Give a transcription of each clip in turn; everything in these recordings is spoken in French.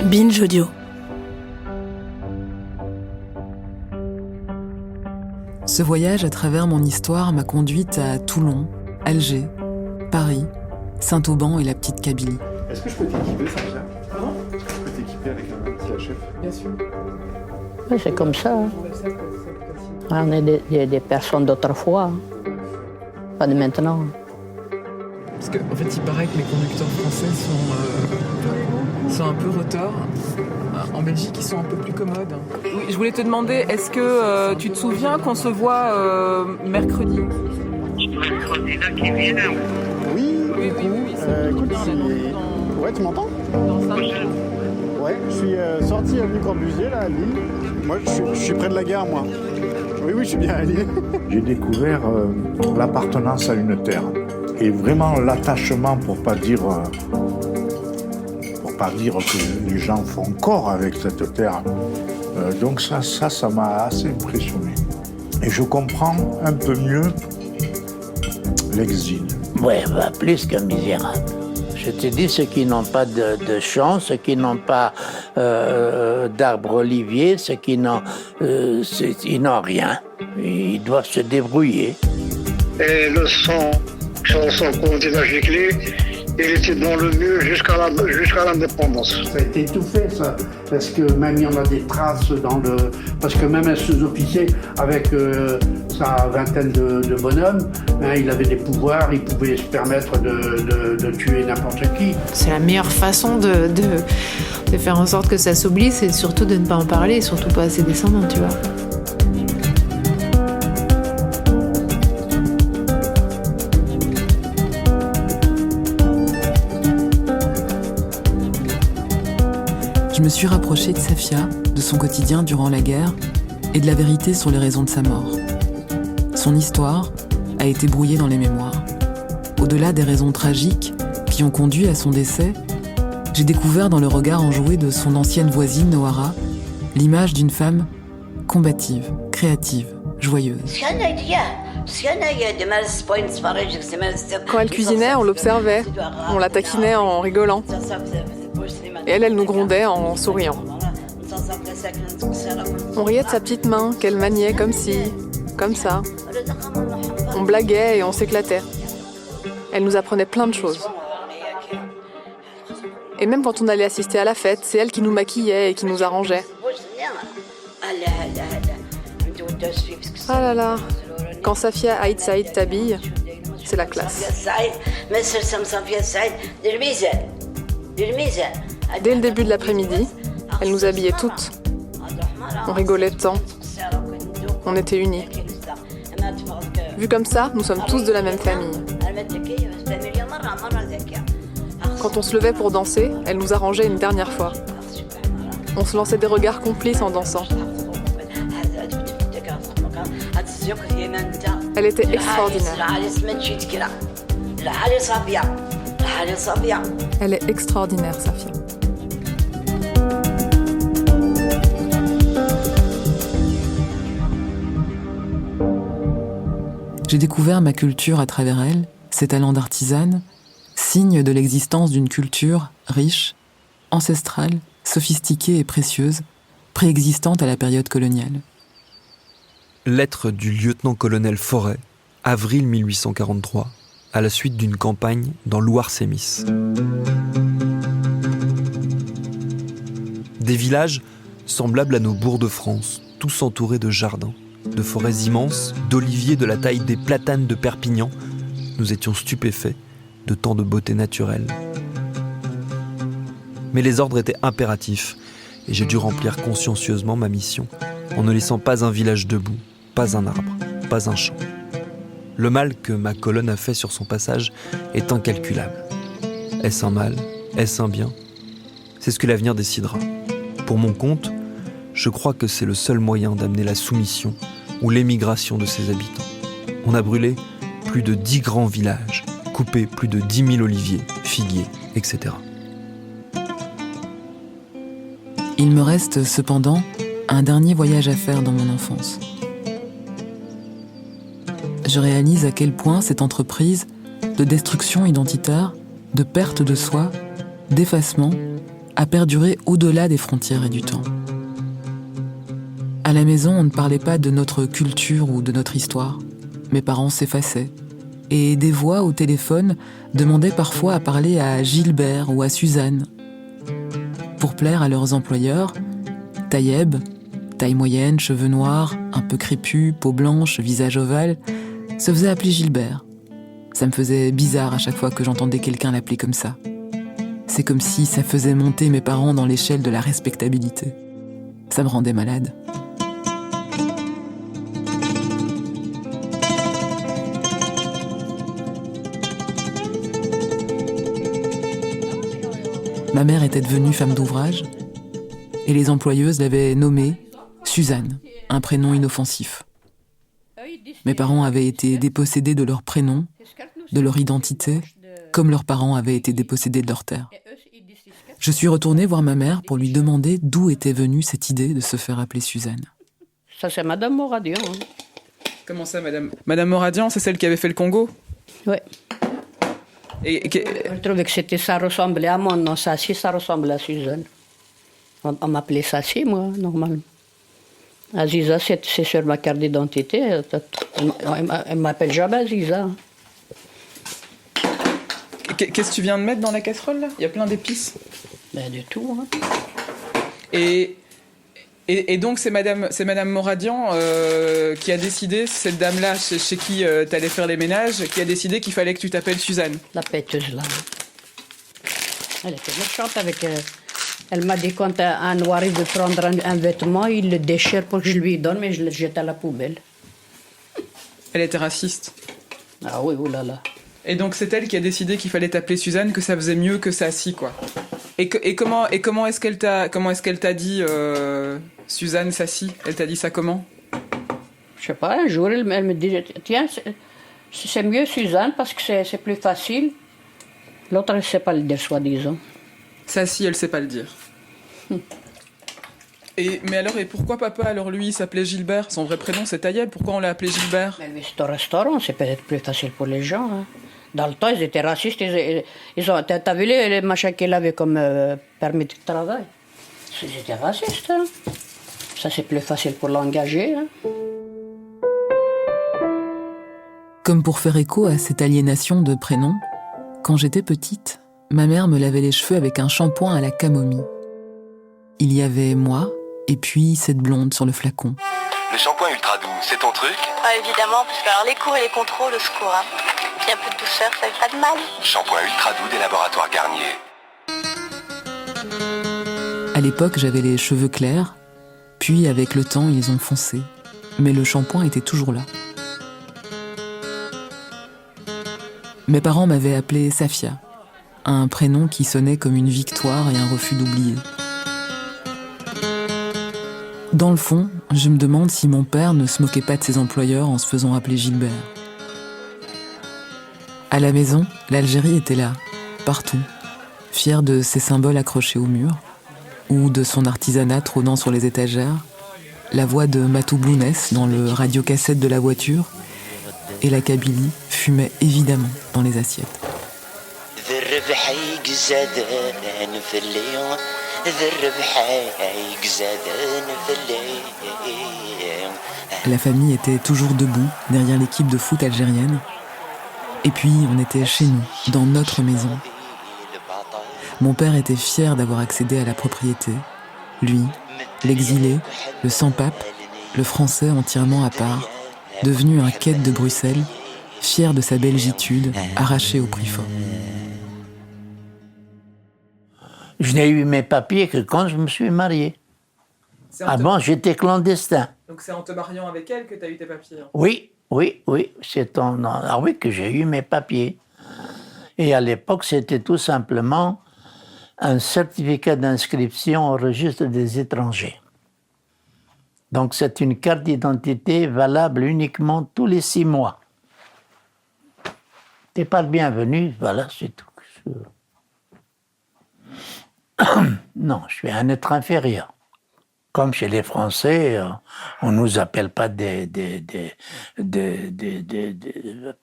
Binge Audio. Ce voyage à travers mon histoire m'a conduite à Toulon, Alger, Paris, Saint-Auban et la petite Kabylie. Est-ce que je peux t'équiper, Sacha ? Pardon ? Est-ce que je peux t'équiper avec un petit HF ? Bien sûr. Oui, c'est comme ça. On est des personnes d'autrefois, pas de maintenant. Parce qu'en fait, il paraît que les conducteurs français sont un peu retors. En Belgique, ils sont un peu plus commodes. Oui, je voulais te demander, est-ce que tu te souviens qu'on se voit mercredi ? Mercredi là qui vient. Oui, Oui, c'est écoute, bien, là, Ouais, tu m'entends ? dans 5 minutes. Ouais, je suis sorti avenue Corbusier, là, à Lille. Moi, je suis près de la gare, moi. Oui, je suis bien à Lille. J'ai découvert l'appartenance à une terre et vraiment l'attachement pour pas dire que les gens font corps avec cette terre. Donc ça m'a assez impressionné. Et je comprends un peu mieux l'exil. Ouais, plus que misérable. Je te dis, ceux qui n'ont pas de champs, ceux qui n'ont pas d'arbres oliviers, ceux qui n'ont rien. Ils doivent se débrouiller. Et le chanson qu'on dit à Giclée, il était dans le mur jusqu'à l'indépendance. Ça a été étouffé, ça, parce que même il y en a des traces parce que même un sous-officier, avec sa vingtaine de bonhommes, il avait des pouvoirs, il pouvait se permettre de tuer n'importe qui. C'est la meilleure façon de faire en sorte que ça s'oublie, c'est surtout de ne pas en parler, surtout pas à ses descendants, tu vois. Je me suis rapprochée de Safia, de son quotidien durant la guerre et de la vérité sur les raisons de sa mort. Son histoire a été brouillée dans les mémoires. Au-delà des raisons tragiques qui ont conduit à son décès, j'ai découvert dans le regard enjoué de son ancienne voisine Nohara l'image d'une femme combative, créative, joyeuse. Quand elle cuisinait, on l'observait, on la taquinait en rigolant. Et elle nous grondait en souriant. On riait de sa petite main qu'elle maniait comme ci, comme ça. On blaguait et on s'éclatait. Elle nous apprenait plein de choses. Et même quand on allait assister à la fête, c'est elle qui nous maquillait et qui nous arrangeait. Ah là là, quand Safia Aïd Saïd t'habille, c'est la classe. Dès le début de l'après-midi, elle nous habillait toutes. On rigolait tant. On était unis. Vu comme ça, nous sommes tous de la même famille. Quand on se levait pour danser, elle nous arrangeait une dernière fois. On se lançait des regards complices en dansant. Elle était extraordinaire. Elle est extraordinaire, Safia. J'ai découvert ma culture à travers elle, ses talents d'artisane, signe de l'existence d'une culture riche, ancestrale, sophistiquée et précieuse, préexistante à la période coloniale. Lettre du lieutenant-colonel Forêt, avril 1843, à la suite d'une campagne dans l'Ouar-Sémis. Des villages semblables à nos bourgs de France, tous entourés de jardins, de forêts immenses, d'oliviers de la taille des platanes de Perpignan. Nous étions stupéfaits de tant de beauté naturelle. Mais les ordres étaient impératifs et j'ai dû remplir consciencieusement ma mission en ne laissant pas un village debout, pas un arbre, pas un champ. Le mal que ma colonne a fait sur son passage est incalculable. Est-ce un mal ? Est-ce un bien ? C'est ce que l'avenir décidera. Pour mon compte, je crois que c'est le seul moyen d'amener la soumission ou l'émigration de ses habitants. On a brûlé plus de 10 grands villages, coupé plus de 10 000 oliviers, figuiers, etc. Il me reste cependant un dernier voyage à faire dans mon enfance. Je réalise à quel point cette entreprise de destruction identitaire, de perte de soi, d'effacement, a perduré au-delà des frontières et du temps. À la maison, on ne parlait pas de notre culture ou de notre histoire. Mes parents s'effaçaient. Et des voix au téléphone demandaient parfois à parler à Gilbert ou à Suzanne. Pour plaire à leurs employeurs, Taïeb, taille moyenne, cheveux noirs, un peu crépus, peau blanche, visage ovale, se faisait appeler Gilbert. Ça me faisait bizarre à chaque fois que j'entendais quelqu'un l'appeler comme ça. C'est comme si ça faisait monter mes parents dans l'échelle de la respectabilité. Ça me rendait malade. Ma mère était devenue femme d'ouvrage et les employeuses l'avaient nommée Suzanne, un prénom inoffensif. Mes parents avaient été dépossédés de leur prénom, de leur identité, comme leurs parents avaient été dépossédés de leur terre. Je suis retournée voir ma mère pour lui demander d'où était venue cette idée de se faire appeler Suzanne. Ça, c'est Madame Moradian. Comment ça, Madame Moradian, c'est celle qui avait fait le Congo? Oui. Je trouvais que ça ressemblait à mon nom. Sassi, ça ressemble à Suzanne. On m'appelait Sassi, moi, normalement. Aziza, c'est sur ma carte d'identité. Elle m'appelle jamais Aziza. Qu'est-ce que tu viens de mettre dans la casserole, là? Il y a plein d'épices. Ben, du tout. Hein. Et donc, c'est Madame Moradian qui a décidé, cette dame-là chez qui t'allais faire les ménages, qui a décidé qu'il fallait que tu t'appelles Suzanne. La pêteuse, là. Elle était méchante avec... Elle m'a dit quand un noir veut prendre un vêtement, il le déchire pour que je lui donne, mais je le jette à la poubelle. Elle était raciste. Ah oui, oulala. Et donc, c'est elle qui a décidé qu'il fallait t'appeler Suzanne, que ça faisait mieux que Sassi, quoi. Et comment est-ce qu'elle t'a dit Suzanne Sassi? Elle t'a dit ça comment? Je sais pas, un jour elle me dit tiens, c'est mieux Suzanne parce que c'est plus facile. L'autre elle sait pas le dire soi-disant. Sassi, elle sait pas le dire. Mais alors, et pourquoi papa, alors lui, il s'appelait Gilbert? Son vrai prénom c'est Taïeb, pourquoi on l'a appelé Gilbert? Mais lui c'est au restaurant, c'est peut-être plus facile pour les gens. Hein. Dans le temps, ils étaient racistes. T'as vu les machins qu'il avait comme permis de travail? Ils étaient racistes. Hein. Ça, c'est plus facile pour l'engager. Hein. Comme pour faire écho à cette aliénation de prénoms, quand j'étais petite, ma mère me lavait les cheveux avec un shampoing à la camomille. Il y avait moi, et puis cette blonde sur le flacon. Le shampoing ultra doux, c'est ton truc? Ah, évidemment, parce que alors, les cours et les contrôles, au secours. Hein. Puis un peu de douceur, ça fait pas de mal. Shampoing ultra doux des laboratoires Garnier. À l'époque, j'avais les cheveux clairs, puis avec le temps, ils ont foncé. Mais le shampoing était toujours là. Mes parents m'avaient appelée Safia, un prénom qui sonnait comme une victoire et un refus d'oublier. Dans le fond, je me demande si mon père ne se moquait pas de ses employeurs en se faisant appeler Gilbert. À la maison, l'Algérie était là, partout, fière de ses symboles accrochés au mur, ou de son artisanat trônant sur les étagères, la voix de Matou Blounès dans le radiocassette de la voiture, et la Kabylie fumait évidemment dans les assiettes. La famille était toujours debout derrière l'équipe de foot algérienne. Et puis on était chez nous, dans notre maison. Mon père était fier d'avoir accédé à la propriété. Lui, l'exilé, le sans-pape, le français entièrement à part, devenu un quête de Bruxelles, fier de sa belgitude, arraché au prix fort. Je n'ai eu mes papiers que quand je me suis marié. Avant, j'étais clandestin. Donc c'est en te mariant avec elle que tu as eu tes papiers? Oui. C'est que j'ai eu mes papiers. Et à l'époque, c'était tout simplement un certificat d'inscription au registre des étrangers. Donc c'est une carte d'identité valable uniquement tous les 6 mois. T'es pas le bienvenu, voilà, c'est tout. Non, je suis un être inférieur. Comme chez les Français, on ne nous appelle pas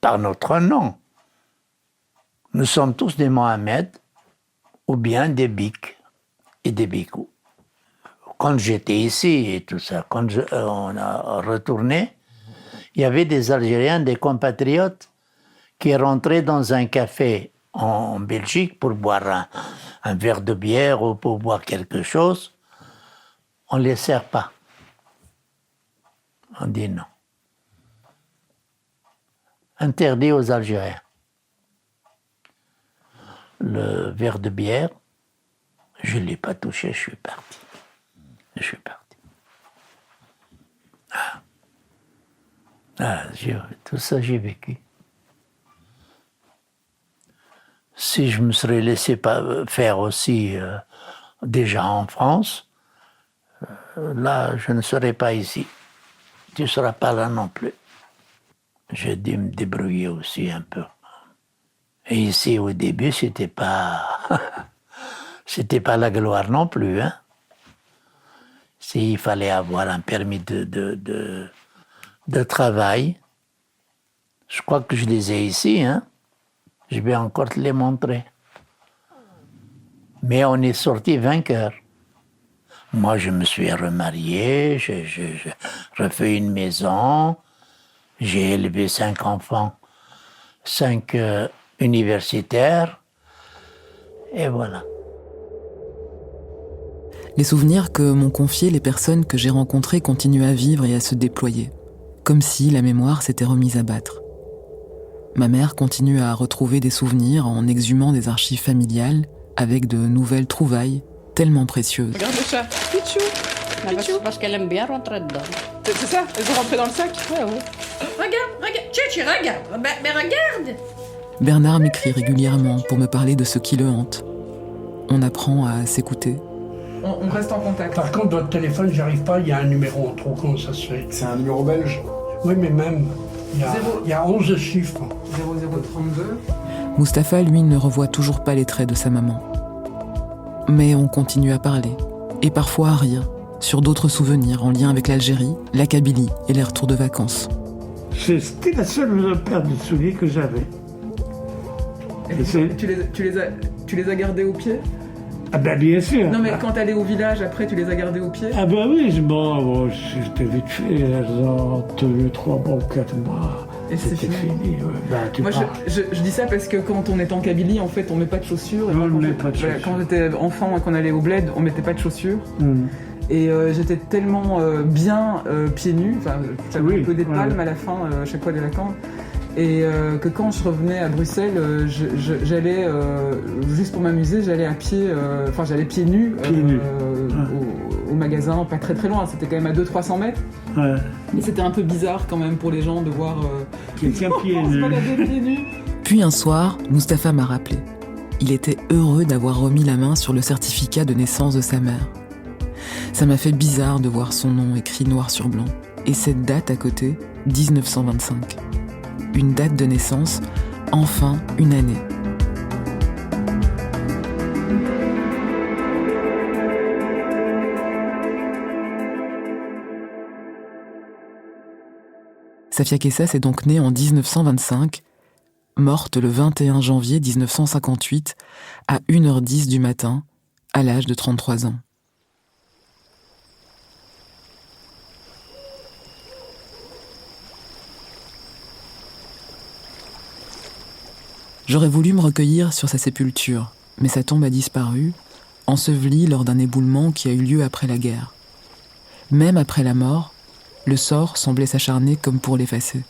par notre nom. Nous sommes tous des Mohamed ou bien des Bic. et des bécos. Quand j'étais ici et tout ça, quand on a retourné, il y avait des Algériens, des compatriotes qui rentraient dans un café en Belgique pour boire un verre de bière ou pour boire quelque chose. On ne les sert pas. On dit non. Interdit aux Algériens. Le verre de bière, je ne l'ai pas touché, je suis parti. Tout ça, j'ai vécu. Si je me serais laissé faire aussi déjà en France, là, je ne serais pas ici. Tu ne seras pas là non plus. J'ai dû me débrouiller aussi un peu. Et ici, au début, c'était pas la gloire non plus, hein. S'il fallait avoir un permis de travail, je crois que je les ai ici, hein. Je vais encore te les montrer. Mais on est sorti vainqueur. Moi, je me suis remarié, j'ai refait une maison, j'ai élevé 5 enfants, 5 universitaires, et voilà. Les souvenirs que m'ont confiés les personnes que j'ai rencontrées continuent à vivre et à se déployer, comme si la mémoire s'était remise à battre. Ma mère continue à retrouver des souvenirs en exhumant des archives familiales avec de nouvelles trouvailles tellement précieuses. Regarde le chat, Pichou. Parce qu'elle aime bien rentrer dedans. C'est ça, elle veut rentrer dans le sac. Ouais. Regarde, Chichi, regarde, mais regarde. Bernard m'écrit régulièrement pour me parler de ce qui le hante. On apprend à s'écouter. On reste en contact. Par contre, votre téléphone, j'arrive pas, il y a un numéro en trop, comment ça se fait? C'est un numéro belge. Oui, mais même, il y a 11 chiffres. 0032. Mustapha, lui, ne revoit toujours pas les traits de sa maman. Mais on continue à parler, et parfois à rire, sur d'autres souvenirs en lien avec l'Algérie, la Kabylie et les retours de vacances. C'était la seule paire de souliers que j'avais. Tu les as gardés au pied? Ah ben bien sûr. Non mais quand t'allais au village, après tu les as gardés au pied? Ah ben oui, bon c'était vite fait, elles ont tenu 3 ou 4 mois. Et c'est fini. Ouais. Moi je dis ça parce que quand on est en Kabylie, en fait on met pas de chaussures. Non, on met pas de chaussures. Quand j'étais enfant et qu'on allait au bled, on mettait pas de chaussures. Et j'étais tellement bien pieds nus, enfin j'avais un peu des palmes à la fin, chaque fois des vacances. Et que quand je revenais à Bruxelles, j'allais, juste pour m'amuser, j'allais à pied, j'allais pieds nus, au magasin, pas très très loin, c'était quand même à 200-300 mètres. Ouais. Mais c'était un peu bizarre quand même pour les gens de voir quelqu'un pieds nus. Puis un soir, Mustapha m'a rappelé. Il était heureux d'avoir remis la main sur le certificat de naissance de sa mère. Ça m'a fait bizarre de voir son nom écrit noir sur blanc. Et cette date à côté, 1925. Une date de naissance, enfin une année. Safia Kessas est donc née en 1925, morte le 21 janvier 1958 à 1h10 du matin, à l'âge de 33 ans. J'aurais voulu me recueillir sur sa sépulture, mais sa tombe a disparu, ensevelie lors d'un éboulement qui a eu lieu après la guerre. Même après la mort, le sort semblait s'acharner comme pour l'effacer.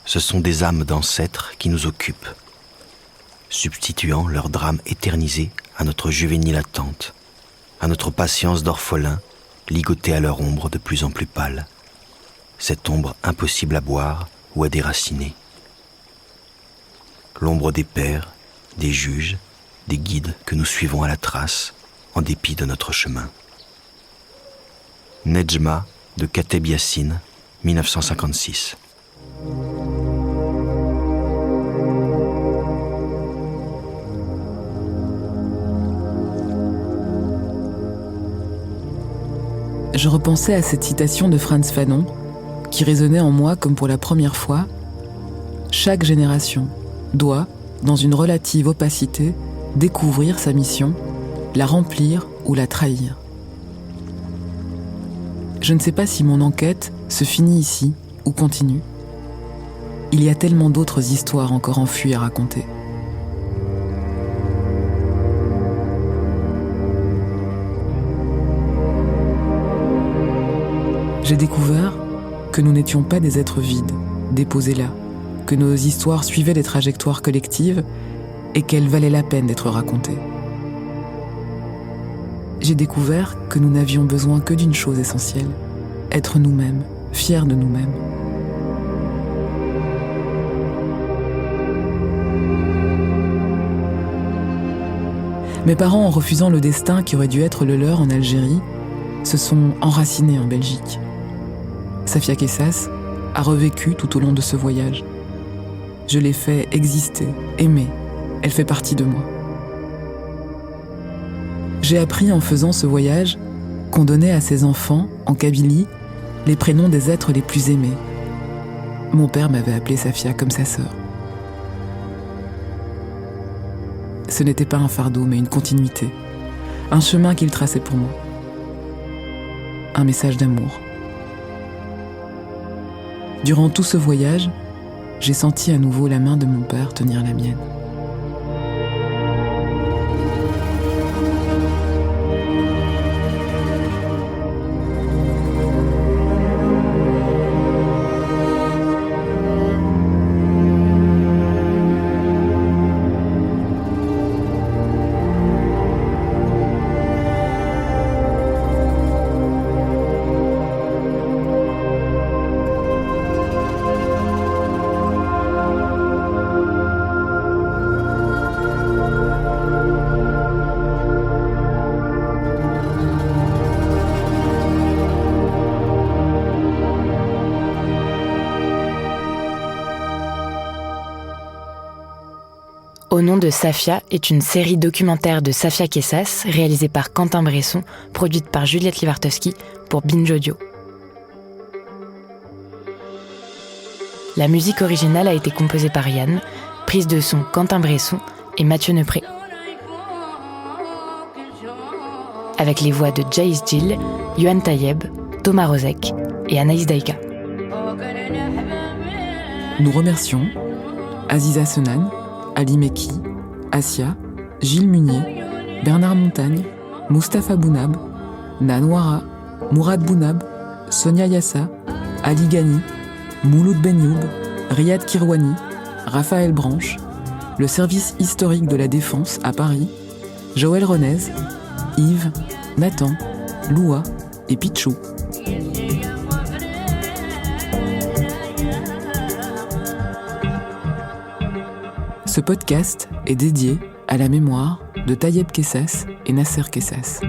Ce sont des âmes d'ancêtres qui nous occupent, substituant leur drame éternisé à notre juvénile attente, à notre patience d'orphelin, ligotée à leur ombre de plus en plus pâle. Cette ombre impossible à boire ou à déraciner. L'ombre des pères, des juges, des guides que nous suivons à la trace, en dépit de notre chemin. Nedjma de Kateb Yassine, 1956. Je repensais à cette citation de Frantz Fanon, qui résonnait en moi comme pour la première fois. Chaque génération doit, dans une relative opacité, découvrir sa mission, la remplir ou la trahir. Je ne sais pas si mon enquête se finit ici ou continue. Il y a tellement d'autres histoires encore enfuies à raconter. J'ai découvert que nous n'étions pas des êtres vides, déposés là, que nos histoires suivaient des trajectoires collectives et qu'elles valaient la peine d'être racontées. J'ai découvert que nous n'avions besoin que d'une chose essentielle, être nous-mêmes, fiers de nous-mêmes. Mes parents, en refusant le destin qui aurait dû être le leur en Algérie, se sont enracinés en Belgique. Safia Kessas a revécu tout au long de ce voyage. Je l'ai fait exister, aimer. Elle fait partie de moi. J'ai appris en faisant ce voyage qu'on donnait à ses enfants, en Kabylie, les prénoms des êtres les plus aimés. Mon père m'avait appelé Safia comme sa sœur. Ce n'était pas un fardeau, mais une continuité. Un chemin qu'il traçait pour moi. Un message d'amour. Durant tout ce voyage, j'ai senti à nouveau la main de mon père tenir la mienne. Au nom de Safia est une série documentaire de Safia Kessas, réalisée par Quentin Bresson, produite par Juliette Livartowski pour Binge Audio. La musique originale a été composée par Yann, prise de son Quentin Bresson et Mathieu Neupré. Avec les voix de Jaïs Jill, Yohan Tayeb, Thomas Rozek et Anaïs Daïka. Nous remercions Aziza Senan, Ali Meki, Asia, Gilles Munier, Bernard Montagne, Mustapha Bounab, Nanwara, Mourad Bounab, Sonia Yassa, Ali Ghani, Mouloud Benyoub, Riyad Kirwani, Raphaël Branche, le service historique de la Défense à Paris, Joël Renez, Yves, Nathan, Loua et Pichou. Ce podcast est dédié à la mémoire de Tayeb Kessas et Nasser Kessas.